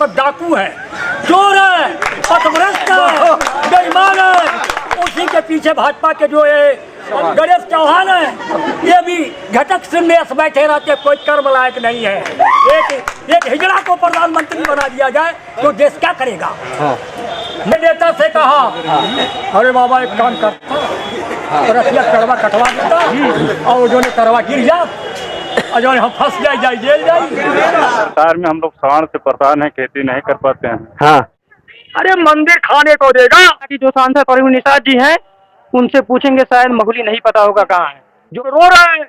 डाकू है, चोर है, पथभ्रष्ट है, बेईमान है। उसी के पीछे भाजपा के जो है गणेश चौहान है, ये भी घटक श्रीनिवास बैठे रहते, कोई कर्म लायक नहीं है। एक हिजड़ा को प्रधानमंत्री बना दिया जाए तो देश क्या करेगा। मैं नेता से कहा, अरे बाबा एक काम कर, रसिया करवा कटवा देता और जो ने करवा गिर जा और जो हम फंस जाए जेल जाए। सरकार में हम लोग साढ़ से परेशान है, खेती नहीं कर पाते हैं। हाँ, अरे मंदिर खाने को देगा। जो सांसद परवीन निषाद जी हैं उनसे पूछेंगे, शायद मगुली नहीं पता होगा कहाँ है। जो रो रहे हैं,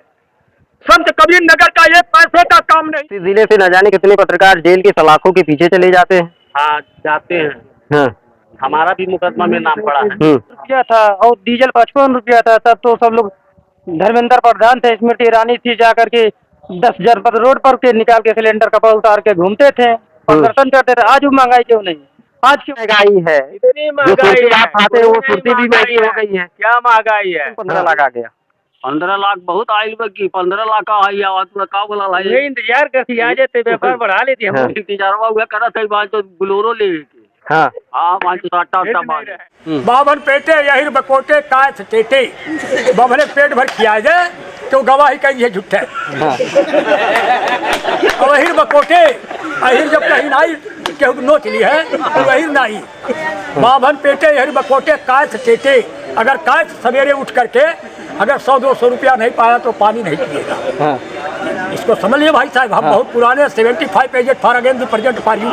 संत कबीर नगर का एक पैसे का काम नहीं। इस जिले से न जाने कितने पत्रकार जेल की सलाखों के पीछे चले जाते हैं। हाँ जाते हैं। हाँ। हमारा भी मुकदमा में नाम पड़ा है। रुपया था और डीजल 55 रुपया था, तब तो सब लोग धर्मेंद्र प्रधान थे, स्मृति ईरानी थी, जाकर के 10 जनपद रोड पर के निकाल के सिलेंडर कपड़ा उतार के घूमते थे, प्रदर्शन करते थे। आज वो महंगाई क्यों नहीं? आज क्यों महंगाई है? इतनी महंगाई आप खाते हैं वो सुर्ती भी महंगी हो गई है। क्या महंगाई है? 15 लाख आ गया। 15 लाख बहुत आयल की 15 लाख का है या का बोला है। इंतजार करती आ जाते, व्यापार बढ़ा लेती हम। इंतजार हुआ करा था वहाँ तो बुलोरो ले के। हाँ वहाँ तो टाटा मार बावन पेटे यही बकोटे कायथ टेटे बबले पेट भर खिया जाए तो गवाही कही है झूठे। और वही बकोटे अहिर जब कहीं नहीं केहू नोच ली है तो वही नहीं। बावन पेटे यही बकोटे कायथ टेटे। अगर कायथ सवेरे उठ करके अगर 100-200 रुपया नहीं पाया तो पानी नहीं पिएगा। इसको समझ लिया भाई साहब, हम बहुत पुराने 75 aged for against the present for you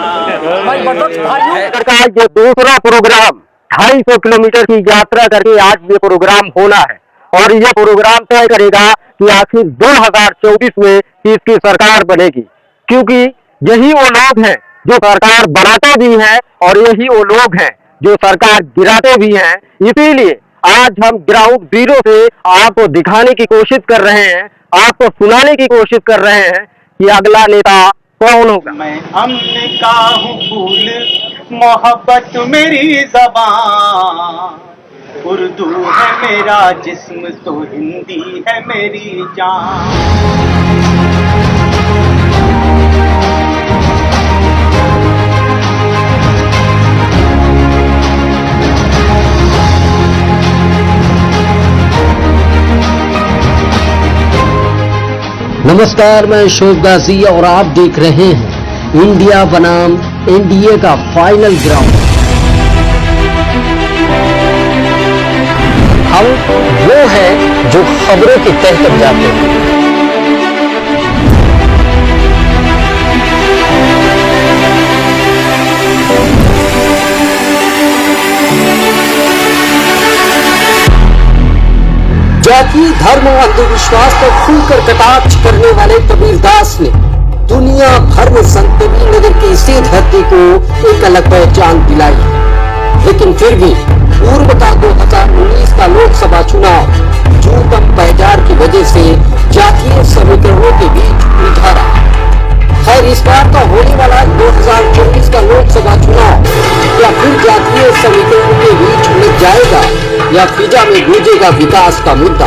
my mothers for you. सरकार के दूसरा प्रोग्राम 250 किलोमीटर की यात्रा करके आज ये प्रोग्राम होना है और यह प्रोग्राम तय करेगा कि आखिर 2024 में किसकी सरकार बनेगी, क्योंकि यही वो लोग हैं जो सरकार बनाते भी हैं और यही वो लोग हैं जो सरकार गिराते भी हैं। इसीलिए आज हम ग्राउंड जीरो से आपको दिखाने की कोशिश कर रहे हैं, आपको सुनाने की कोशिश कर रहे हैं कि अगला नेता कौन होगा। मैं अमन का हूँ फूल, मोहब्बत मेरी ज़बान, उर्दू है मेरा जिस्म तो हिंदी है मेरी जान। नमस्कार, मैं शोभदासी और आप देख रहे हैं इंडिया बनाम एनडीए का फाइनल ग्राउंड। हम वो हैं जो खबरों के तह तक जाते हैं। जातीय धर्म और अंधविश्वास पर खुलकर कटाक्ष करने वाले कबीरदास ने दुनिया भर में संत कबीर नगर की इसी धरती को एक अलग पहचान दिलाई। लेकिन फिर भी पूर्व का 2019 का लोकसभा चुनाव न्यूनतम पहचान की वजह से जातीय समीकरणों के बीच उलझा रहा। खैर, इस बार का होने वाला 2024 का लोकसभा चुनाव या फिर जातीय समीकरणों के बीच उलझ जाएगा या फिजा में गूंजेगा विकास का मुद्दा।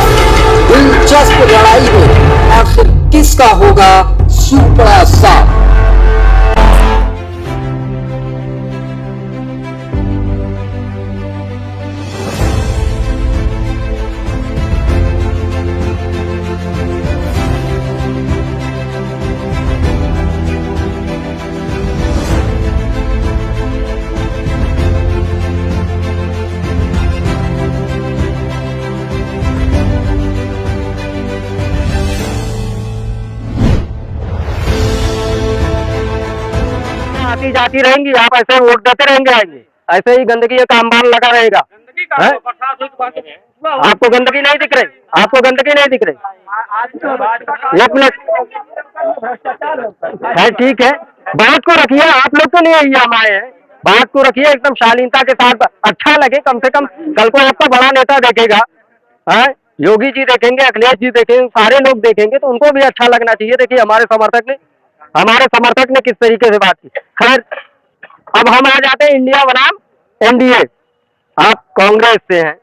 दिलचस्प लड़ाई में आखिर किसका होगा सुपड़ा साफ। आती जाती रहेंगी, आप ऐसे वोट देते रहेंगे, आएंगे ऐसे ही गंदगी का कामबान लगा रहेगा। आपको गंदगी नहीं दिख रही? आपको गंदगी नहीं दिख रही? एक मिनट, ठीक है, बात को रखिए, आप लोग तो नहीं है, हम आए हैं, बात को रखिए एकदम शालीनता के साथ, अच्छा लगे। कम से कम कल को आपका बड़ा नेता देखेगा, योगी जी देखेंगे, अखिलेश जी देखेंगे, सारे लोग देखेंगे तो उनको भी अच्छा लगना चाहिए। देखिए हमारे समर्थक ने किस तरीके से बात की। खैर, अब हम आ जाते हैं इंडिया बनाम एनडीए। आप कांग्रेस से हैं,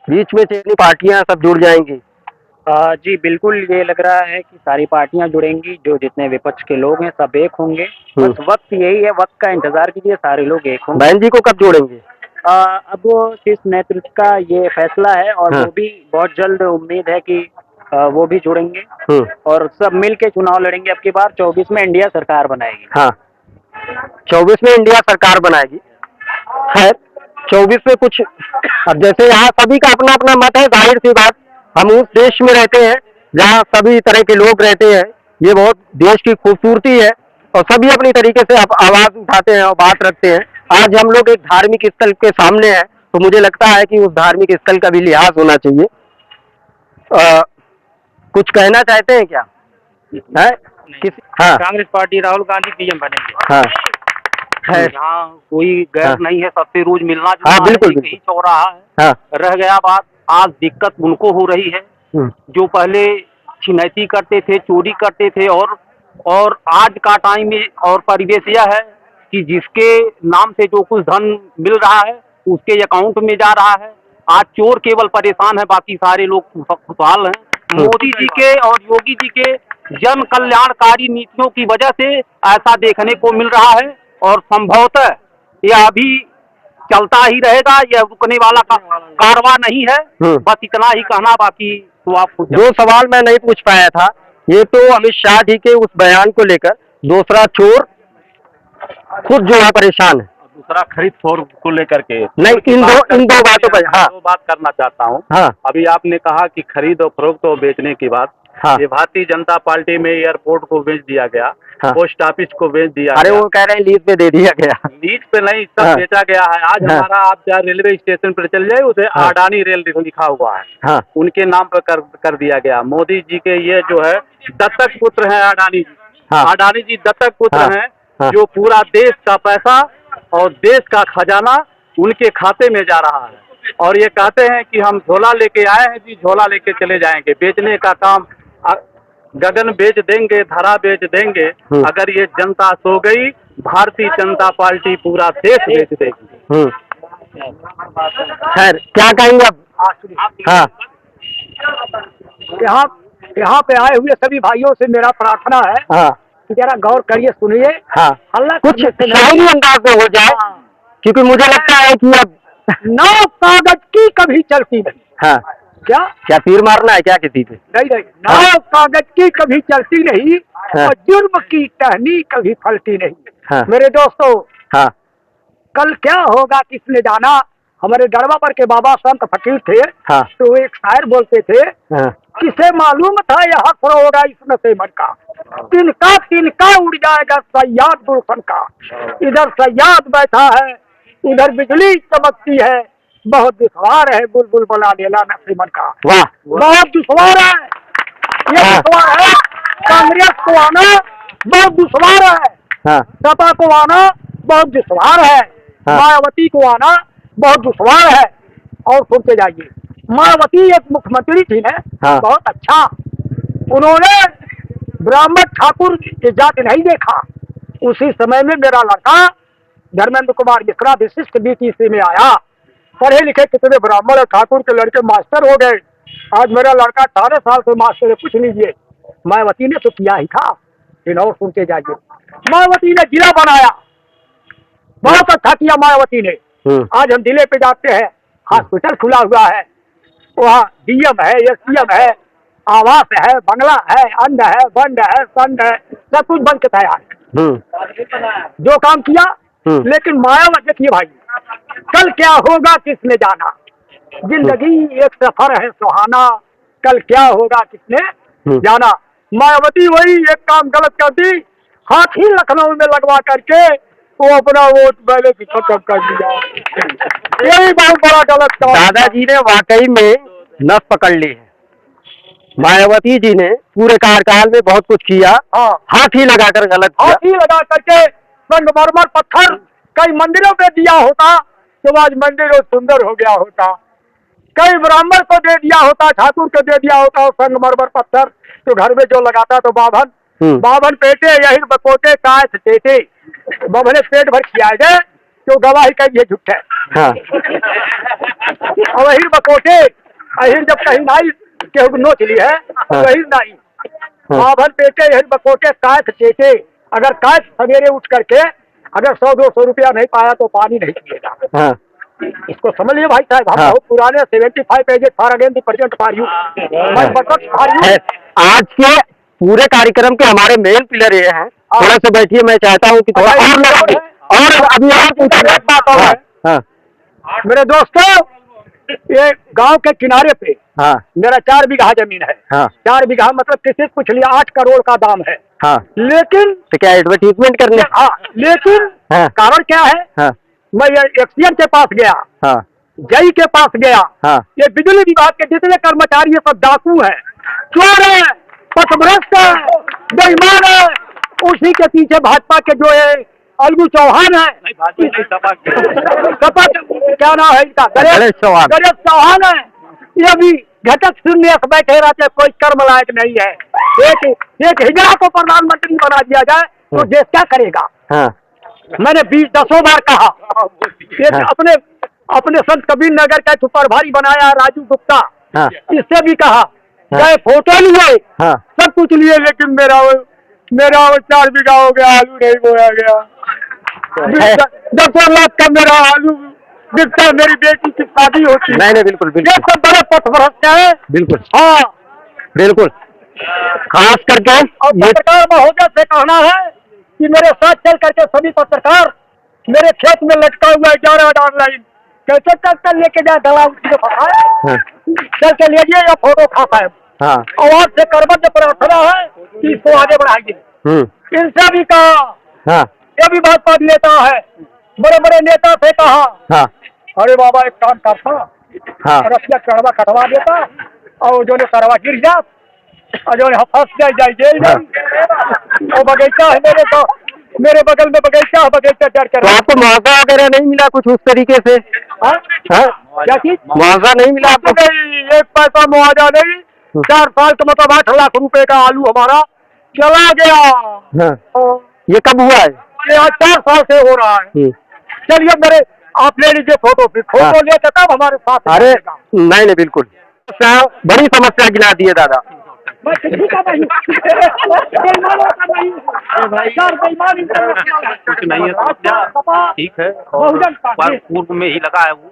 बीच में चेनी पार्टियां सब जुड़ जाएंगी। जी बिल्कुल, ये लग रहा है कि सारी पार्टियां जुड़ेंगी, जो जितने विपक्ष के लोग हैं सब एक होंगे। बस वक्त यही है, वक्त का इंतजार कीजिए, सारे लोग एक होंगे। बहन जी को कब जोड़ेंगे? अब शीर्ष नेतृत्व का ये फैसला है और हाँ। वो भी बहुत जल्द उम्मीद है कि वो भी जुड़ेंगे हम्म। और सब मिल के चुनाव लड़ेंगे। अब की बार 24 में इंडिया सरकार बनाएगी। हाँ, 24 में इंडिया सरकार बनाएगी। खैर 24 में कुछ, अब जैसे यहाँ सभी का अपना अपना मत है, जाहिर सी बात, हम उस देश में रहते हैं जहाँ सभी तरह के लोग रहते हैं। ये बहुत देश की खूबसूरती है और सभी अपनी तरीके से आवाज उठाते हैं और बात रखते हैं। आज हम लोग एक धार्मिक स्थल के सामने हैं, तो मुझे लगता है कि उस धार्मिक स्थल का भी लिहाज होना चाहिए। कुछ कहना चाहते हैं क्या? है किसी? हाँ, कांग्रेस पार्टी राहुल गांधी पीएम बनेंगे। हाँ, यहाँ कोई गैर हाँ। नहीं है, सबसे रोज मिलना हाँ, जुलना बिल्कुल, है, बिल्कुल। यही चौराहा है। हाँ, रह गया बात, आज दिक्कत उनको हो रही है हम्म, जो पहले छिनैती करते थे, चोरी करते थे, और आज का टाइम में और परिवेश यह है कि जिसके नाम से जो कुछ धन मिल रहा है उसके अकाउंट में जा रहा है। आज चोर केवल परेशान है, बाकी सारे लोग खुशहाल हैं। मोदी जी के और योगी जी के जन कल्याणकारी नीतियों की वजह से ऐसा देखने को मिल रहा है और संभवतः यह अभी चलता ही रहेगा, यह रुकने वाला कारवां नहीं है। बस इतना ही कहना, बाकी तो आप खुद दो सवाल मैं नहीं पूछ पाया था। ये तो अमित शाह जी के उस बयान को लेकर, दूसरा चोर खुद जो है परेशान है। दूसरा खरीद फरोख्त को लेकर के नहीं, इन दो बातों पर। हाँ, दो बात करना चाहता हूँ। हाँ, अभी आपने कहा कि खरीद और फरोख्त और बेचने की बात। हाँ, ये भारतीय जनता पार्टी में एयरपोर्ट को बेच दिया गया, हाँ, पोस्ट ऑफिस को बेच दिया अरे गया। वो कह रहे हैं लीज पे दे दिया गया। लीज पे नहीं, सब हाँ, बेचा गया है। आज हाँ, हमारा आप जहाँ रेलवे स्टेशन पर चल जाए, उसे हाँ, अडानी रेल लिखा हुआ है। हाँ, उनके नाम पर कर दिया गया। मोदी जी के ये जो है दत्तक पुत्र हैं अडानी जी। हाँ, अडानी जी दत्तक पुत्र हाँ, हैं, हाँ, जो पूरा देश का पैसा और देश का खजाना उनके खाते में जा रहा है। और ये कहते हैं कि हम झोला लेके आए हैं जी, झोला लेके चले जाएंगे। बेचने का काम, गगन बेच देंगे, धरा बेच देंगे। अगर ये जनता सो गई, भारतीय जनता पार्टी पूरा देश बेच देगी। खैर क्या कहेंगे अब? हाँ, यहाँ पे आए हुए सभी भाइयों से मेरा प्रार्थना है हाँ, कि जरा गौर करिए, सुनिए। हाँ, हल्ला कुछ करने से नहीं। शायरी अंदाज में हो जाए, क्योंकि मुझे लगता है कि अब नाव कागज की कभी चलती नहीं। हाँ, क्या तीर मारना है क्या किसी पे? नहीं, नाव कागज की कभी चलती नहीं हाँ, और जुर्म की टहनी कभी फलती नहीं। हाँ, मेरे दोस्तों, हाँ, कल क्या होगा किसने जाना। हमारे गढ़वा पर के बाबा संत फकीर थे, हाँ, तो एक शायर बोलते थे, हाँ, किसे मालूम था यह हसर होगा इस नशे मन का, तिनका तिनका उड़ जाएगा सयाद गुलशन का। इधर सयाद बैठा है, उधर बिजली चमकती है, बहुत दुश्वार है बुलबुल बना देला नशे मन का। वाह, बहुत दुश्वार है, ये हाँ, दुश्वार है। कांग्रेस को आना बहुत दुश्वार है, हाँ, सपा को आना बहुत दुश्वार है, हाँ, मायावती को आना बहुत दुश्वार है। और सुनते जाइए, मायावती एक मुख्यमंत्री थी ना, हाँ, बहुत अच्छा। उन्होंने ब्राह्मण ठाकुर की जाति नहीं देखा। उसी समय में मेरा लड़का धर्मेंद्र कुमार मिश्रा विशिष्ट बीटीसी में आया। पढ़े लिखे कितने ब्राह्मण और ठाकुर के लड़के मास्टर हो गए। आज मेरा लड़का 18 साल से मास्टर है, कुछ लीजिए। मायावती ने तो किया ही था। फिर और सुनते जाइए, मायावती ने जिला बनाया, बहुत अच्छा किया मायावती ने। आज हम जिले पे जाते हैं, हॉस्पिटल खुला हुआ है, वहाँ डीएम है, एसडीएम है, आवास है, बंगला है, अन्न है, बंड है, संड है, सब कुछ बन के तैयार। जो काम किया। लेकिन मायावती, देखिए भाई, कल क्या होगा किसने जाना। जिंदगी एक सफर है सुहाना, कल क्या होगा किसने जाना। मायावती वही एक काम गलत कर दी, हाथी लखनऊ में लगवा करके वो अपना वोट पहले भी खत्म कर दिया। यही बहुत बड़ा गलत काम। दादाजी ने वाकई में नस पकड़ ली है। मायावती जी ने पूरे कार्यकाल में बहुत कुछ किया। हाँ, हाथी लगाकर गलत किया। हाथी लगा करके संगमरमर पत्थर कई मंदिरों पे दिया होता तो आज मंदिर और सुंदर हो गया होता। कई ब्राह्मण को दे दिया होता, ठाकुर को दे दिया होता और संगमरमर पत्थर तो घर में जो लगाता तो बाभन पेटे यही बकोटे कायथ टेटे, बभने पेट भर खियाए गए तो गवाही कहिए झूठे। हाँ, और अहिर बकोटे, अहिर जब कहीं नहीं केहू नोच ली है वही नहीं माभर पेटे यही बकोटे कायथ टेटे अगर कायथ सवेरे उठ करके अगर 100-200 रुपया नहीं पाया तो पानी नहीं पिएगा। हाँ इसको समझ लिए भाई साहब, हम हाँ। बहुत पुराने 75 pages for again the present for you है। आज के पूरे कार्यक्रम के हमारे मेन पिलर ये हैं। थोड़ा सा बैठिए, मैं चाहता हूँ कि थोड़ा और अभी आप बात है। हाँ मेरे दोस्तों, ये गांव के किनारे पे हाँ मेरा 4 बीघा जमीन है। हाँ 4 बीघा मतलब किसी से पूछ लिया 8 करोड़ का दाम है। हाँ लेकिन तो क्या एडवर्टीजमेंट करने? हाँ, लेकिन हाँ। कारण क्या है? हाँ मैं ये एक्सीएम के पास गया, हाँ जई के पास गया, हाँ ये बिजली विभाग के जितने कर्मचारी है सब डाकू है, चोर है, पथभ्रष्ट है, बेईमान है। उसी के पीछे भाजपा के जो है अलगू चौहान है, क्या नाम है इनका? गणेश चौहान। गणेश चौहान है। ये भी घटक शून्य से बैठे रहते, कोई कर्म लायक नहीं है। एक हिजड़ा को प्रधानमंत्री बना दिया जाए तो देश क्या करेगा? हाँ मैंने 10 बार कहा। एक हाँ। अपने संत कबीर नगर का प्रभारी बनाया राजू गुप्ता, हाँ इससे भी कहा चाहे फोटो लिए हाँ सब कुछ लिए, लेकिन मेरा वो 4 बीघा हो गया, आलू नहीं बोया गया। 10 लाख का मेरा आलू बिकता, मेरी बेटी की शादी होती। नहीं बिल्कुल ये बिल्कुल सब बड़े पथभ्रष्ट है। बिल्कुल हाँ, बिल्कुल। खास करके और ये पत्रकार महोदय से कहना है कि मेरे साथ चल करके सभी पत्रकार मेरे खेत में लटका हुआ है 11 लाइन, कैसे ट्रैक्टर लेके जाए दलाल को फंसाए, हाँ चल के ले या फोटो खाता है। हाँ और आपसे करबद्ध प्रार्थना है कि इसको आगे बढ़ाइए। इनसे भी कहा, हाँ ये भी भाजपा नेता है, बड़े बड़े नेता से कहा, हाँ अरे बाबा एक काम करता, हाँ रसिया कड़वा कटवा देता और जो ने सरवा गिर जा और जो फंस जाए जेल में। और बगीचा है मेरे बगल में बगीचा है, बगीचा चढ़ कर। तो आपको मुआवजा वगैरह नहीं मिला कुछ उस तरीके से? हाँ? हाँ क्या चीज? मुआवजा नहीं मिला आपको? नहीं, 1 पैसा मुआवजा नहीं। 4 साल का मतलब 8 लाख रुपए का आलू हमारा चला गया। हाँ ये कब हुआ है? ये आज 4 साल से हो रहा है। चलिए मेरे आप ले लीजिए फोटो, फिर हाँ। फोटो लेकर तब हमारे साथ। अरे नहीं बिल्कुल बड़ी समस्या गिना दी है दादा। कुछ नहीं है समस्या, ठीक है। और पर पूर्व में ही लगा है वो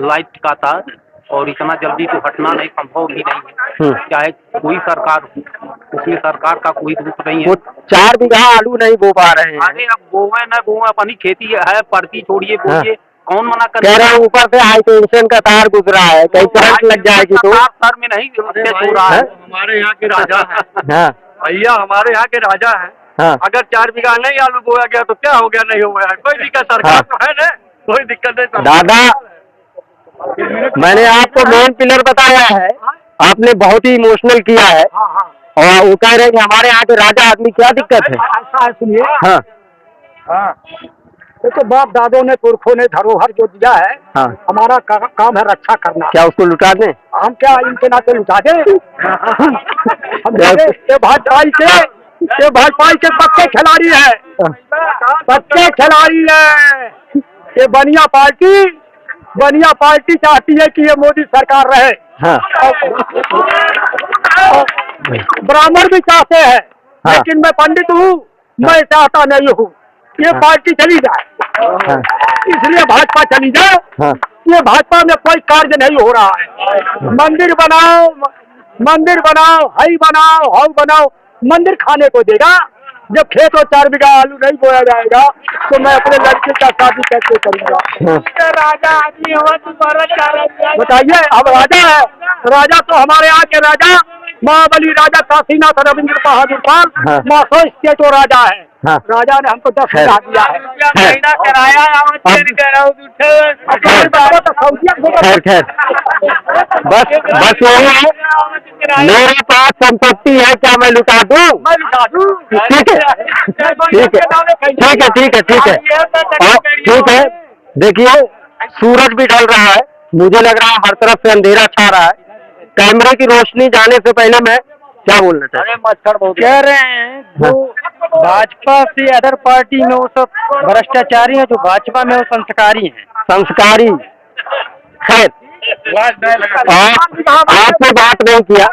लाइट का तार, और इतना जल्दी तो हटना नहीं संभव भी नहीं है, चाहे कोई सरकार हो, उसमें सरकार का कोई दोष नहीं है। वो 4 बीघा आलू नहीं बो पा रहे हैं। अरे अब बोवे न बोवे, अपनी खेती है, पर्ची छोड़िए बोलिए, कौन मना कर? कह रहे हैं ऊपर से हाई टेंशन का तार गुजरा है, कहीं करंट लग जाएगी तो। सर में नहीं हो रहा है। हमारे यहाँ के राजा है हाँ भैया, हमारे यहाँ के राजा है। हाँ अगर 4 बीघा नहीं आलू बोया गया तो क्या हो गया? नहीं हो गया, कोई दिक्कत, सरकार हाँ। तो है ना, कोई दिक्कत नहीं। दादा मैंने आपको मेन पिलर बताया है, आपने बहुत ही इमोशनल किया है। और वो कह रहे हैं कि हमारे यहाँ के राजा आदमी, क्या दिक्कत है? ऐसा है, सुनिए। हाँ तो बाप दादों ने पुरखों ने धरोहर जो दिया है, हाँ हमारा काम है रक्षा करना। क्या उसको लुटा दें? हम क्या इनके नाते लुटा दे? हम ये भाजपा के पक्के खिलाड़ी है, पक्के खिलाड़ी है। ये बनिया पार्टी चाहती है कि ये मोदी सरकार रहे। हाँ ब्राह्मण भी चाहते हैं, हाँ। लेकिन मैं पंडित हूँ, मैं चाहता नहीं हूँ ये पार्टी चली जाए। हाँ इसलिए भाजपा चली जाए। हाँ ये भाजपा में कोई कार्य नहीं हो रहा है। मंदिर बनाओ, हई बनाओ, हाउ बनाओ, मंदिर खाने को देगा। जब खेत और 4 बीघा आलू नहीं बोया जाएगा तो मैं अपने लड़के का शादी कैसे करूंगा? राजा आदमी हुआ तुम्हारा, बताइए। अब राजा है, राजा तो हमारे यहाँ के राजा महाबली राजा काशीनाथ रविंद्र बहादुर पाल हाँ। 900 स्टेट और राजा है। हाँ। राजा ने हमको 10 लाख दिया है। खैर बस यही है, मेरे पास संपत्ति है, क्या मैं लुटा दूं? मैं लुटा दूं। ठीक है ठीक है ठीक है ठीक है ठीक है और ठीक है। देखिए सूरज भी ढल रहा है, मुझे लग रहा है हर तरफ से अंधेरा छा रहा है। कैमरे की रोशनी जाने से पहले मैं क्या बोलना चाहता हूँ? मच्छर बहुत कह रहे हैं जो भाजपा से अदर पार्टी में वो सब भ्रष्टाचारी हैं, जो भाजपा में वो संस्कारी हैं। संस्कारी। खैर आपसे बात नहीं किया,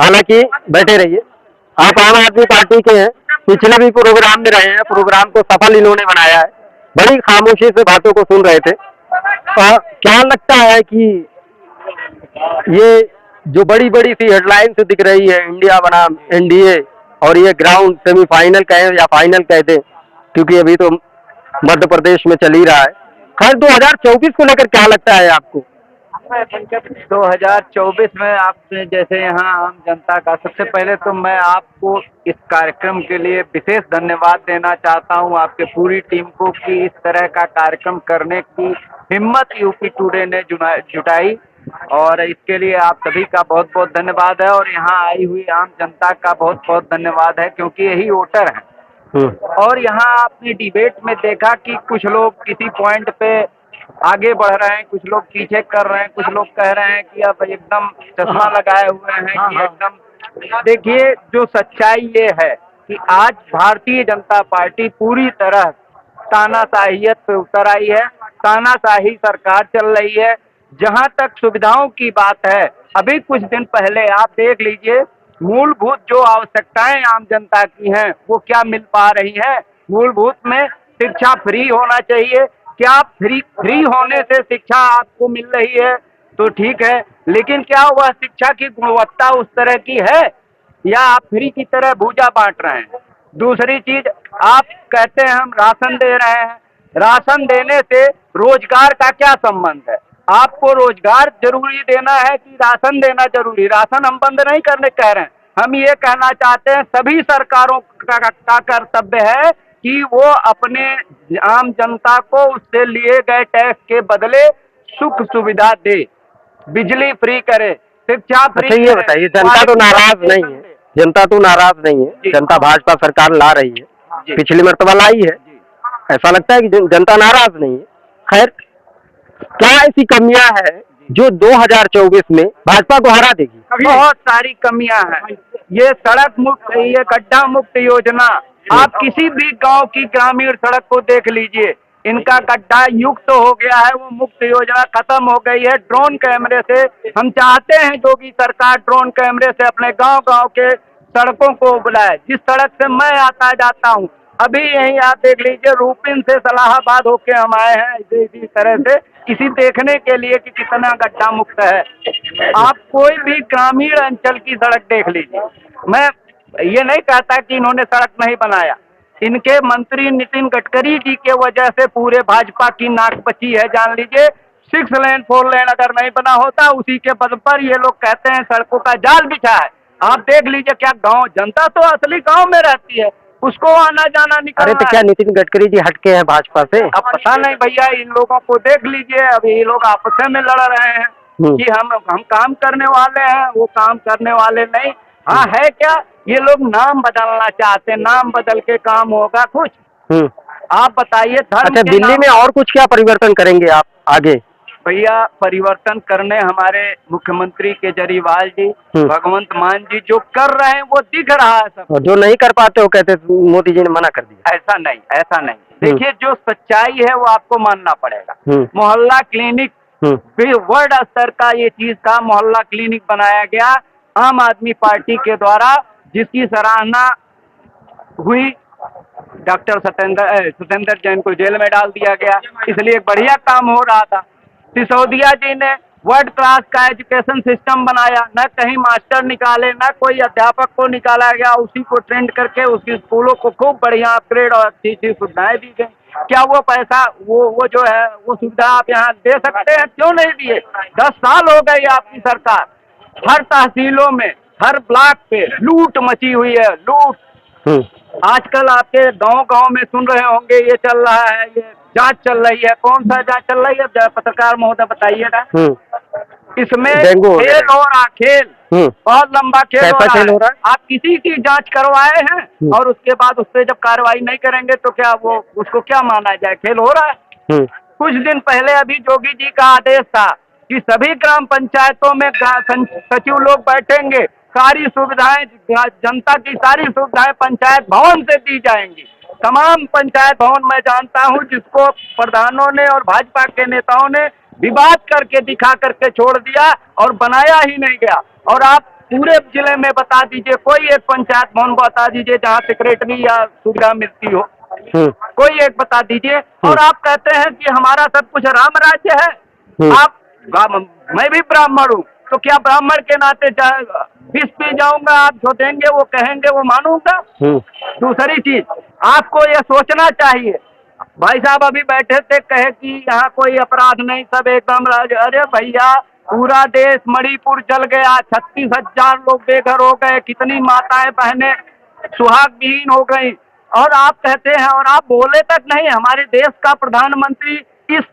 हालांकि बैठे रहिए। आप आम आदमी पार्टी के हैं, पिछले भी प्रोग्राम में रहे हैं, प्रोग्राम को सफल इन्होंने बनाया है, बड़ी खामोशी से बातों को सुन रहे थे। क्या लगता है कि ये जो बड़ी बड़ी सी हेडलाइन से दिख रही है, इंडिया बनाम एनडीए, और ये ग्राउंड सेमीफाइनल कहें या फाइनल कह दें, क्योंकि अभी तो मध्य प्रदेश में चल ही रहा है, खैर 2024 को लेकर क्या लगता है आपको? 2024 में आपने जैसे यहाँ आम जनता का, सबसे पहले तो मैं आपको इस कार्यक्रम के लिए विशेष धन्यवाद देना चाहता हूँ, आपके पूरी टीम को, कि इस तरह का कार्यक्रम करने की हिम्मत यूपी टुडे ने जुटाई, और इसके लिए आप सभी का बहुत बहुत धन्यवाद है। और यहाँ आई हुई आम जनता का बहुत बहुत धन्यवाद है, क्योंकि यही वोटर हैं। और यहाँ आपने डिबेट में देखा कि कुछ लोग किसी पॉइंट पे आगे बढ़ रहे हैं, कुछ लोग पीछे कर रहे हैं, कुछ लोग कह रहे हैं कि अब एकदम चश्मा लगाए हुए हैं कि एकदम। देखिए, जो सच्चाई ये है कि आज भारतीय जनता पार्टी पूरी तरह तानाशाहियत पे उतर आई है, तानाशाही सरकार चल रही है। जहां तक सुविधाओं की बात है, अभी कुछ दिन पहले आप देख लीजिए, मूलभूत जो आवश्यकताएं आम जनता की हैं वो क्या मिल पा रही हैं। मूलभूत में शिक्षा फ्री होना चाहिए। क्या फ्री होने से शिक्षा आपको मिल रही है तो ठीक है, लेकिन क्या वह शिक्षा की गुणवत्ता उस तरह की है, या आप फ्री की तरह भूजा बांट रहे हैं? दूसरी चीज, आप कहते हैं हम राशन दे रहे हैं, राशन देने से रोजगार का क्या संबंध है? आपको रोजगार जरूरी देना है कि राशन देना जरूरी? राशन हम बंद नहीं करने कह रहे हैं, हम ये कहना चाहते हैं सभी सरकारों का कर्तव्य है कि वो अपने आम जनता को उससे लिए गए टैक्स के बदले सुख सुविधा दे, बिजली फ्री करे, शिक्षा फ्री। अच्छा, ये बताइए, जनता तो नाराज नहीं है, जनता तो नाराज नहीं है, जनता भाजपा सरकार ला रही है, पिछली मर्तबा लाई है, ऐसा लगता है कि जनता नाराज नहीं है। खैर, क्या ऐसी कमियां हैं जो 2024 में भाजपा को हरा देगी? बहुत सारी कमियां हैं। ये सड़क मुक्त, ये गड्ढा मुक्त योजना, आप किसी भी गांव की ग्रामीण सड़क को देख लीजिए, इनका गड्ढा युक्त हो गया है, वो मुक्त योजना खत्म हो गई है। ड्रोन कैमरे से हम चाहते हैं योगी सरकार ड्रोन कैमरे से अपने गांव-गांव के सड़कों को बुलाए। जिस सड़क से मैं आता जाता हूँ, अभी यही आप देख लीजिए, रूपिन से सलाहाबाद होके हम आए हैं इसी तरह से, इसी देखने के लिए कि कितना गड्ढा मुक्त है। आप कोई भी ग्रामीण अंचल की सड़क देख लीजिए। मैं ये नहीं कहता कि इन्होंने सड़क नहीं बनाया, इनके मंत्री नितिन गडकरी जी के वजह से पूरे भाजपा की नाक बची है। जान लीजिए, 6 लेन 4 लेन अगर नहीं बना होता, उसी के बल पर ये लोग कहते हैं सड़कों का जाल बिछा है। आप देख लीजिए, क्या गांव, जनता तो असली गांव में रहती है, उसको आना जाना निकलना। अरे तो क्या नितिन गडकरी जी हटके हैं भाजपा से? अब पता नहीं भैया, इन लोगों को देख लीजिए, अभी ये लोग आपस में लड़ रहे हैं कि हम काम करने वाले हैं, वो काम करने वाले नहीं। हाँ है क्या, ये लोग नाम बदलना चाहते हैं, नाम बदल के काम होगा कुछ? आप बताइए। अच्छा, दिल्ली में और कुछ क्या परिवर्तन करेंगे आप आगे? भैया, परिवर्तन करने हमारे मुख्यमंत्री केजरीवाल जी, भगवंत मान जी जो कर रहे हैं वो दिख रहा है सब। जो नहीं कर पाते वो कहते मोदी जी ने मना कर दिया। ऐसा नहीं, ऐसा नहीं। देखिए, जो सच्चाई है वो आपको मानना पड़ेगा। मोहल्ला क्लिनिक, वर्ल्ड स्तर का ये चीज का मोहल्ला क्लिनिक बनाया गया आम आदमी पार्टी के द्वारा, जिसकी सराहना हुई। डॉक्टर सत्येंद्र जैन को जेल में डाल दिया गया, इसलिए बढ़िया काम हो रहा था। सिसोदिया जी ने वर्ल्ड क्लास का एजुकेशन सिस्टम बनाया, न कहीं मास्टर निकाले, न कोई अध्यापक को निकाला गया, उसी को ट्रेंड करके उसकी स्कूलों को खूब बढ़िया अपग्रेड और अच्छी अच्छी सुविधाएं दी गई। क्या वो पैसा, वो जो है वो सुविधा आप यहाँ दे सकते हैं? क्यों नहीं दिए? 10 साल हो गए आपकी सरकार, हर तहसीलों में, हर ब्लॉक पे लूट मची हुई है, लूट। आजकल आपके गांव-गांव में सुन रहे होंगे, ये चल रहा है, ये जांच चल रही है। कौन सा जांच चल रही है पत्रकार महोदय बताइएगा? इसमें खेल हो रहा, खेल बहुत लंबा खेल हो रहा है। आप किसी की जांच करवाए हैं और उसके बाद उस पर जब कार्रवाई नहीं करेंगे तो क्या वो उसको क्या माना जाए? खेल हो रहा है। कुछ दिन पहले अभी योगी जी का आदेश था कि सभी ग्राम पंचायतों में सचिव लोग बैठेंगे, सारी सुविधाएं, जनता की सारी सुविधाएं पंचायत भवन से दी जाएंगी। तमाम पंचायत भवन मैं जानता हूं जिसको प्रधानों ने और भाजपा के नेताओं ने विवाद करके दिखा करके छोड़ दिया और बनाया ही नहीं गया। और आप पूरे जिले में बता दीजिए, कोई एक पंचायत भवन बता दीजिए जहाँ सेक्रेटरी या सुविधा मिलती हो, कोई एक बता दीजिए। और आप कहते हैं कि हमारा सब कुछ राम राज्य है। आप मैं भी ब्राह्मण हूँ, तो क्या ब्राह्मण के नाते विष पी जाऊंगा, आप जो देंगे वो कहेंगे वो मानूंगा। दूसरी चीज, आपको ये सोचना चाहिए, भाई साहब अभी बैठे थे, कहे कि यहाँ कोई अपराध नहीं, सब एकदम अरे भैया पूरा देश मणिपुर जल गया, 36,000 लोग बेघर हो गए, कितनी माताएं बहनें सुहाग विहीन हो गई, और आप कहते हैं, और आप बोले तक नहीं। हमारे देश का प्रधानमंत्री इस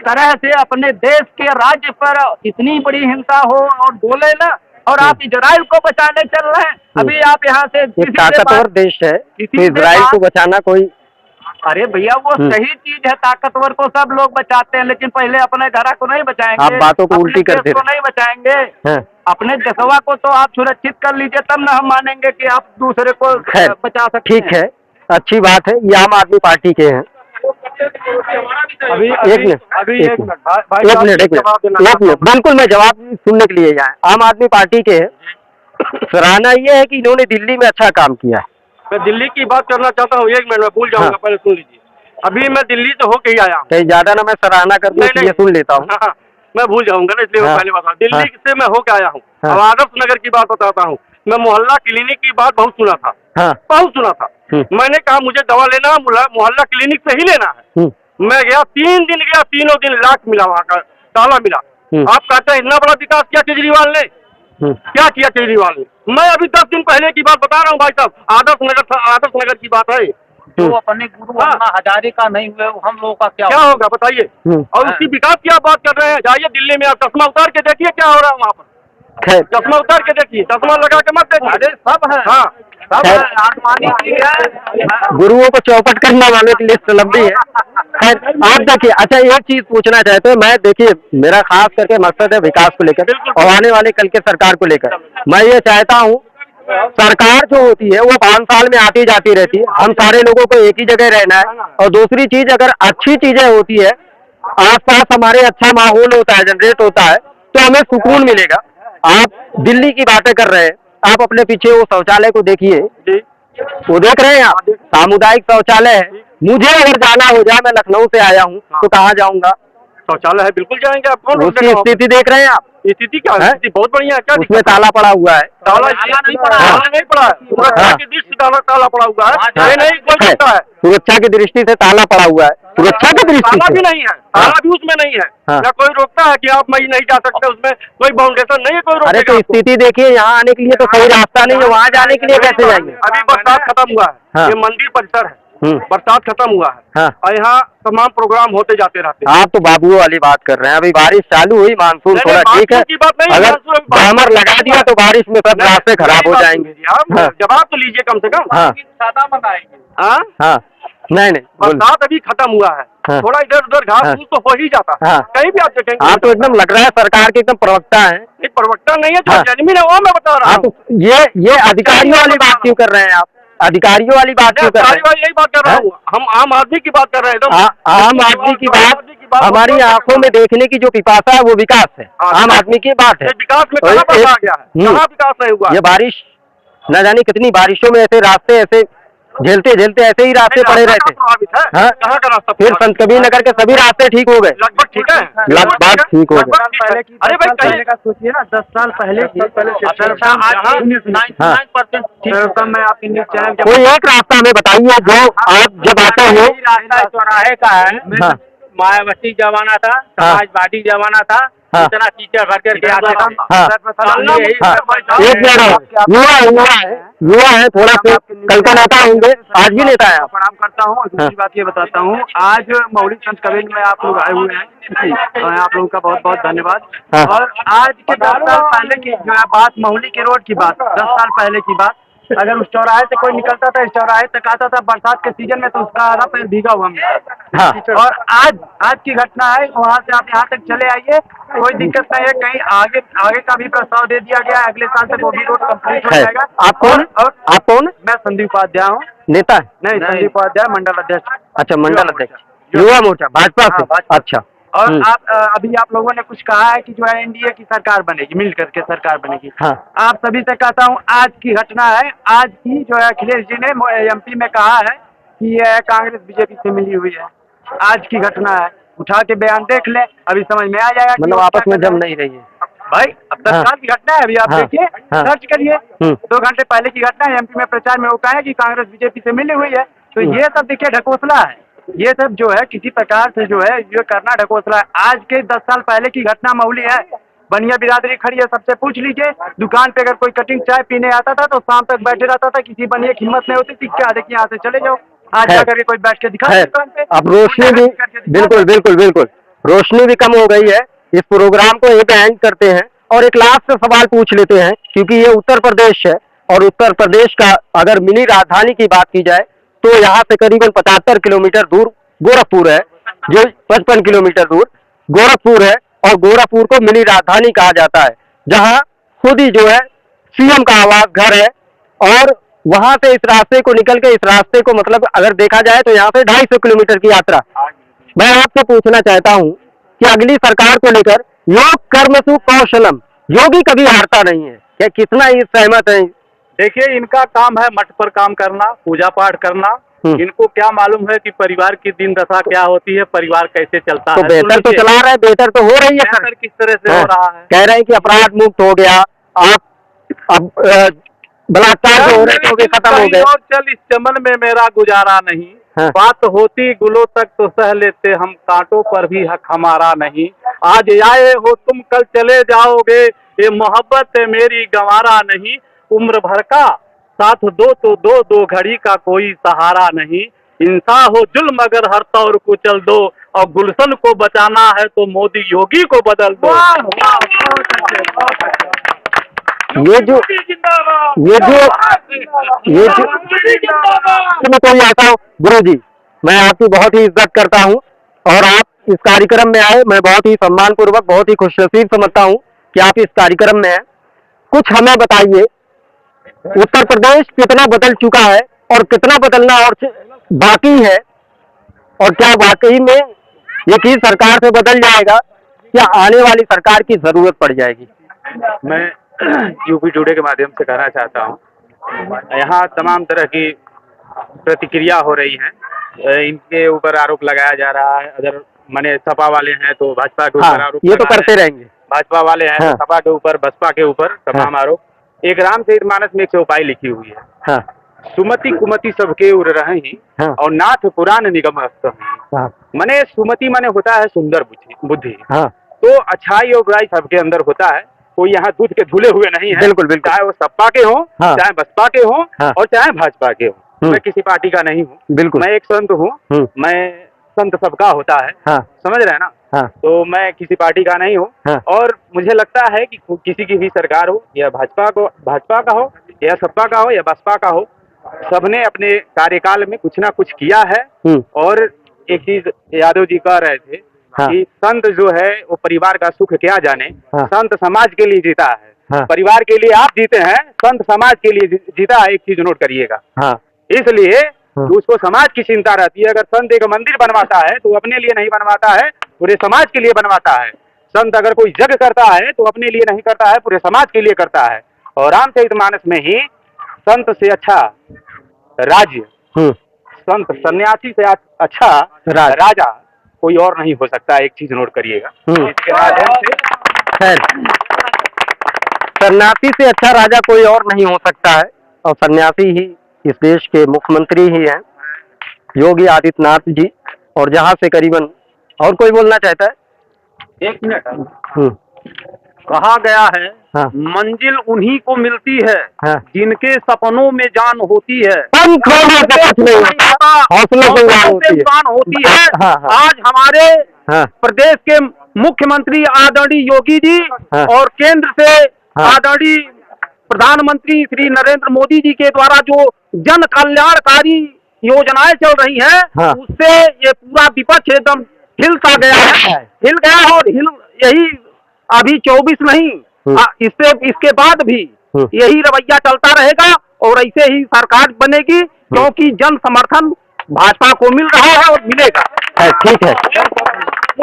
तरह से अपने देश के राज्य पर इतनी बड़ी हिंसा हो और बोले ना, और आप इजराइल को बचाने चल रहे हैं। अभी आप यहाँ से ताकतवर देश है, इजराइल को बचाना कोई, अरे भैया वो सही चीज है, ताकतवर को सब लोग बचाते हैं, लेकिन पहले अपने घर को नहीं बचाएंगे, आप बातों को उल्टी करते को नहीं बचाएंगे। अपने देशवा को तो आप सुरक्षित कर लीजिए, तब ना हम मानेंगे कि आप दूसरे को बचा सकते। ठीक है, अच्छी बात है। ये आम आदमी पार्टी के हैं। एक मिनट, बिल्कुल मैं जवाब सुनने के लिए यहाँ, आम आदमी पार्टी के हैं। सराहना ये है कि इन्होंने दिल्ली में अच्छा काम किया है। मैं दिल्ली की बात करना चाहता हूँ, 1 मिनट में भूल जाऊंगा, पहले सुन लीजिए। अभी मैं दिल्ली से होके ही आया हूँ, कहीं ज्यादा ना मैं सराहना कर दूं, इसलिए सुन लेता हूँ। हाँ, मैं भूल जाऊंगा ना, इसलिए मैं पहले बता, दिल्ली से मैं होके आया हूँ। अब आदर्श नगर की बात बताता हूँ। मैं मोहल्ला क्लिनिक की बात बहुत सुना था, बहुत सुना था। मैंने कहा मुझे दवा लेना मोहल्ला क्लिनिक से ही लेना है। मैं गया, 3 दिन गया, तीनों दिन लाख मिला, वहाँ का ताला मिला। आप कहते हैं इतना बड़ा विकास किया केजरीवाल ने, क्या किया केजरीवाल ने? मैं अभी 10 दिन पहले की बात बता रहा हूँ भाई साहब, आदर्श नगर की बात है। जो अपने गुरु अन्ना हजारे का नहीं हुए, हम लोगों का क्या होगा बताइए? और उसकी विकास की आप बात कर रहे हैं, जाइए दिल्ली में, आप चश्मा उतार के देखिए क्या हो रहा है वहाँ पर। चश्मा उतार के देखिए, चश्मा लगा के मत देखिए। अरे सब है, हाँ सब है, आसमानी चीज है। गुरुओं को चौपट करने वाले की लिस्ट लंबी है। आप देखिए, अच्छा एक चीज पूछना चाहते हैं, मैं देखिए मेरा खास करके मकसद है विकास को लेकर और आने वाले कल के सरकार को लेकर। मैं ये चाहता हूँ, सरकार जो होती है वो 5 साल में आती जाती रहती है, हम सारे लोगों को एक ही जगह रहना है। और दूसरी चीज, अगर अच्छी चीजें होती है, आसपास हमारे अच्छा माहौल होता है, जनरेट होता है, तो हमें सुकून मिलेगा। आप दिल्ली की बातें कर रहे हैं, आप अपने पीछे वो शौचालय को देखिए, वो देख रहे हैं आप, सामुदायिक शौचालय है। मुझे अगर जाना हो जाए, मैं लखनऊ से आया हूँ, तो कहाँ जाऊँगा? शौचालय है, बिल्कुल जाएंगे। आप कौन? उसकी स्थिति देख रहे हैं आप? स्थिति क्या है? स्थिति बहुत बढ़िया है। क्या उसमें ताला पड़ा हुआ है? ताला नहीं पड़ा है, ताला नहीं पड़ा है, सुरक्षा की दृष्टि से ताला पड़ा हुआ है। नहीं कोई करता है, सुरक्षा की दृष्टि से ताला पड़ा हुआ है, सुरक्षा की दृष्टि ताला भी नहीं है, ताला भी उसमें नहीं है। क्या कोई रोकता है कि आप नहीं जा सकते? उसमें कोई बाउंडेशन नहीं है, कोई रोक। अरे तो स्थिति देखिए, यहाँ आने के लिए तो सही रास्ता नहीं है, वहाँ जाने के लिए कैसे जाएंगे? अभी बरसात खत्म हुआ है, ये मंदिर परिसर है, बरसात खत्म हुआ है और यहाँ तमाम प्रोग्राम होते जाते रहते हैं। आप तो बाबू वाली बात कर रहे हैं, अभी बारिश चालू हुई, मानसून थोड़ा ठीक है, अगर ग्रामर लगा दिया तो बारिश में सब रास्ते खराब हो जाएंगे। जवाब तो लीजिए कम से कम। सादा मंगाएंगे। नहीं बरसात अभी खत्म हुआ है, थोड़ा इधर उधर घास फूस तो हो ही जाता है, कहीं भी आप देखेंगे। आप तो एकदम लग रहा है सरकार के एकदम प्रवक्ता है। एक प्रवक्ता नहीं है, जो जन्मी है वो मैं बता रहा हूँ। ये अधिकारियों वाली बात क्यों कर रहे हैं आप? अधिकारियों वाली बात क्यों कर रहे हैं? यही बात कर रहा हूँ, हम आम आदमी की बात कर रहे हैं। आम आदमी की बात, हमारी आंखों में देखने की जो पिपासा है वो विकास है, आम आदमी की बात है। विकास में कहाँ पर आ गया है? कहाँ विकास नहीं हुआ? ये बारिश, न जाने कितनी बारिशों में ऐसे रास्ते ऐसे झेलते ऐसे ही रास्ते पड़े रहते। कहाँ का रास्ता? फिर संत कबीर नगर के सभी रास्ते ठीक हो गए, लगभग ठीक है, लगभग ठीक हो गए। अरे भाई पहले का सोचिए ना, 10 साल पहले की, मैं आपकी न्यूज चैनल कोई एक रास्ता हमें बताइए जो आप जब आते हो। चौराहे का है, मायावती जमाना था, समाजवादी जमाना था, इतना कीचड़ भर करके आता था। युवा है, थोड़ा सा कल्पना नेता होंगे, आज भी नेता है। प्रणाम करता हूँ। दूसरी बात ये बताता हूँ, आज मौलिक संत कबीर में आप लोग आए हुए हैं, आप लोगों का बहुत बहुत धन्यवाद। और आज के 10 साल पहले की जो है बात, मौली के रोड की बात, 10 साल पहले की बात, अगर उस चौराहे से कोई निकलता था, इस चौराहे तक आता था बरसात के सीजन में, तो उसका आधा पैर भीगा हुआ मिलता। और आज की घटना है, वहाँ से आप यहाँ तक चले आइए, कोई दिक्कत नहीं है। कहीं आगे का भी प्रस्ताव दे दिया गया है, अगले साल तक वो भी रोड कंप्लीट हो जाएगा। आप कौन? मैं संदीप उपाध्याय हूँ। नेता? नहीं, संदीप उपाध्याय, मंडल अध्यक्ष। अच्छा, मंडल अध्यक्ष, युवा मोर्चा, भाजपा से। अच्छा, और अभी आप लोगों ने कुछ कहा है कि जो है एनडीए की सरकार बनेगी, मिल करके सरकार बनेगी। हाँ। आप सभी से कहता हूँ, आज की घटना है, आज की जो है अखिलेश जी ने एमपी में कहा है कि यह कांग्रेस बीजेपी से मिली हुई है। आज की घटना है, उठा के बयान देख ले, अभी समझ में आ जाएगा। मतलब आपस में जम नहीं रही है भाई, अब तत्काल की घटना है, अभी आप देखिए, सर्च करिए, 2 घंटे पहले की घटना है। एमपी में प्रचार में वो कहा है कि कांग्रेस बीजेपी से मिली हुई है। तो ये सब देखिए ढकोसला है, ये सब जो है किसी प्रकार से जो है ये करना ढकोसला है। आज के 10 साल पहले की घटना मामूली है। बनिया बिरादरी खड़ी है, सबसे पूछ लीजिए। दुकान पे अगर कोई कटिंग चाय पीने आता था तो शाम तक बैठे रहता था, किसी बनिया की हिम्मत नहीं होती थी क्या देखिए यहाँ से चले जाओ, आज जाकर कोई बैठ के दिखा दुकान पे। अब रोशनी भी बिल्कुल बिल्कुल बिल्कुल रोशनी भी कम हो गई है। इस प्रोग्राम को एक एंड करते हैं और एक लास्ट सवाल पूछ लेते हैं, क्योंकि ये उत्तर प्रदेश है और उत्तर प्रदेश का अगर मिनी राजधानी की बात की जाए तो यहाँ से करीबन 75 किलोमीटर दूर गोरखपुर है, जो 55 किलोमीटर दूर गोरखपुर है। और गोरखपुर को मिनी राजधानी कहा जाता है, जहाँ खुद ही जो है सीएम का आवास घर है। और वहां से इस रास्ते को निकल के इस रास्ते को मतलब अगर देखा जाए तो यहाँ से 250 किलोमीटर की यात्रा। मैं आपसे पूछना चाहता हूँ कि अगली सरकार को लेकर योग कर्मसु कौशलम, योगी कभी हारता नहीं है, क्या कितना ही सहमत है? देखिए, इनका काम है मठ पर काम करना, पूजा पाठ करना। इनको क्या मालूम है कि परिवार की दिन दशा क्या होती है, परिवार कैसे चलता तो है। बेहतर तो चला रहे, बेहतर तो हो रही है सर। किस तरह से हो रहा है? कह रहे हैं कि अपराध मुक्त हो गया, आप अब बलात्कार जो हो रहे थे वो भी खत्म हो गए। और चल इस चमन में मेरा गुजारा नहीं, बात होती गुलों तक तो सह लेते हम, कांटों पर भी हक हमारा नहीं। आज आए हो तुम कल चले जाओगे, ये मोहब्बत है मेरी गंवारा नहीं। उम्र भर का साथ दो तो दो घड़ी का कोई सहारा नहीं। इंसान हो जुल्म अगर हर तौर कुचल दो, और गुलशन को बचाना है तो मोदी योगी को बदल दो। मैं कोई आता हूँ गुरु जी, मैं आपकी बहुत ही इज्जत करता हूँ और आप इस कार्यक्रम में आए, मैं बहुत ही सम्मान पूर्वक, बहुत ही खुशनसीब समझता हूँ कि आप इस कार्यक्रम में हैं। कुछ हमें बताइए, उत्तर प्रदेश कितना बदल चुका है और कितना बदलना और बाकी है, और क्या वाकई में ये की सरकार से बदल जाएगा या आने वाली सरकार की जरूरत पड़ जाएगी? मैं यूपी टुडे के माध्यम से कहना चाहता हूँ, यहाँ तमाम तरह की प्रतिक्रिया हो रही है, इनके ऊपर आरोप लगाया जा रहा है। अगर माने सपा वाले हैं तो भाजपा के ऊपर आरोप, ये तो करते रहेंगे। भाजपा वाले हैं तो सपा के ऊपर, बसपा के ऊपर तमाम आरोप। एक रामचरितमानस में एक चौपाई लिखी हुई है, सुमति कुमति सबके उर रही और नाथ पुराण निगम मने सुमति माने होता है सुंदर बुद्धि। तो अच्छाई और बुराई सबके अंदर होता है, कोई यहाँ दूध के धुले हुए नहीं है। बिल्कुल बिल्कुल, चाहे वो सपा के हों, चाहे बसपा के हों और चाहे भाजपा के हों। मैं किसी पार्टी का नहीं हूँ, बिल्कुल, मैं एक संत हूँ। मैं संत सबका होता है, समझ रहे हैं ना। तो मैं किसी पार्टी का नहीं हूँ और मुझे लगता है कि किसी की भी सरकार हो, या भाजपा का हो या सपा का हो या बसपा का हो, सबने अपने कार्यकाल में कुछ ना कुछ किया है। और एक चीज यादव जी कह रहे थे कि संत जो है वो परिवार का सुख क्या जाने, संत समाज के लिए जीता है। परिवार के लिए आप जीते हैं, संत समाज के लिए जीता है। एक चीज नोट करिएगा, इसलिए उसको समाज की चिंता रहती है। अगर संत एक मंदिर बनवाता है तो अपने लिए नहीं बनवाता है, पूरे समाज के लिए बनवाता है। संत अगर कोई यज्ञ करता है तो अपने लिए नहीं करता है, पूरे समाज के लिए करता है। और रामचरितमानस में ही संत से अच्छा राज्य, संत सन्यासी से अच्छा राजा कोई और नहीं हो सकता। एक चीज नोट करिएगा, इसके माध्यम से सन्यासी से अच्छा राजा कोई और नहीं हो सकता है। और सन्यासी ही इस देश के मुख्यमंत्री ही हैं, योगी आदित्यनाथ जी। और जहां से करीबन और कोई बोलना चाहता है? 1 मिनट। कहा गया है मंजिल उन्हीं को मिलती है जिनके सपनों में जान होती है, हौसला होती है। आज हमारे प्रदेश के मुख्यमंत्री आदरणीय योगी जी और केंद्र से आदरणीय प्रधानमंत्री श्री नरेंद्र मोदी जी के द्वारा जो जन कल्याणकारी योजनाएं चल रही हैं, उससे ये पूरा विपक्ष एकदम हिल सा गया है, हिल गया। और यही अभी 24 नहीं, इसके बाद भी यही रवैया चलता रहेगा और ऐसे ही सरकार बनेगी, क्योंकि जन समर्थन भाजपा को मिल रहा है और मिलेगा। ठीक है।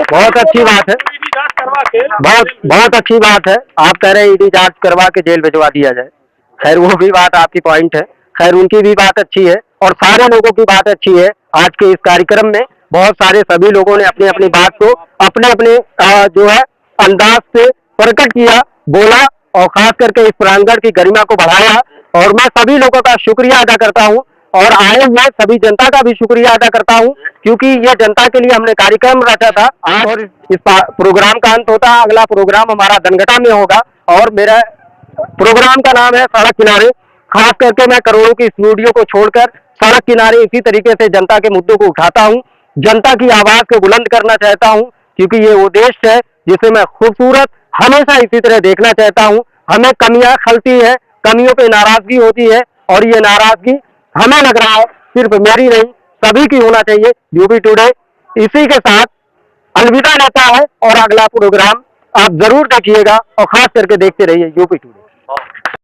बहुत अच्छी बात है, बहुत अच्छी बात है। आप कह रहे हैं ईडी जांच करवा के जेल भिजवा दिया जाए। खैर वो भी बात आपकी पॉइंट है, खैर उनकी भी बात अच्छी है और सारे लोगों की बात अच्छी है। आज के इस कार्यक्रम में बहुत सारे सभी लोगों ने अपनी अपनी बात को अपने अपने जो है अंदाज से प्रकट किया, बोला और खास करके इस प्रांगण की गरिमा को बढ़ाया। और मैं सभी लोगों का शुक्रिया अदा करता हूँ और आए हुए सभी जनता का भी शुक्रिया अदा करता हूँ, क्योंकि ये जनता के लिए हमने कार्यक्रम रचा था आज और इस प्रोग्राम का अंत होता है। अगला प्रोग्राम हमारा धनघटा में होगा और मेरा प्रोग्राम का नाम है सड़क किनारे। खास करके मैं करोड़ों की स्टूडियो को छोड़कर सड़क किनारे इसी तरीके से जनता के मुद्दों को उठाता हूँ, जनता की आवाज को बुलंद करना चाहता हूँ, क्योंकि ये वो देश है जिसे मैं खूबसूरत हमेशा इसी तरह देखना चाहता हूँ। हमें कमियां खलती है, कमियों पे नाराजगी होती है और ये नाराजगी हमें लग रहा है सिर्फ मेरी नहीं सभी की होना चाहिए। यूपी टुडे इसी के साथ अलविदा लेता है और अगला प्रोग्राम आप जरूर देखिएगा और खास करके देखते रहिए यूपी टुडे।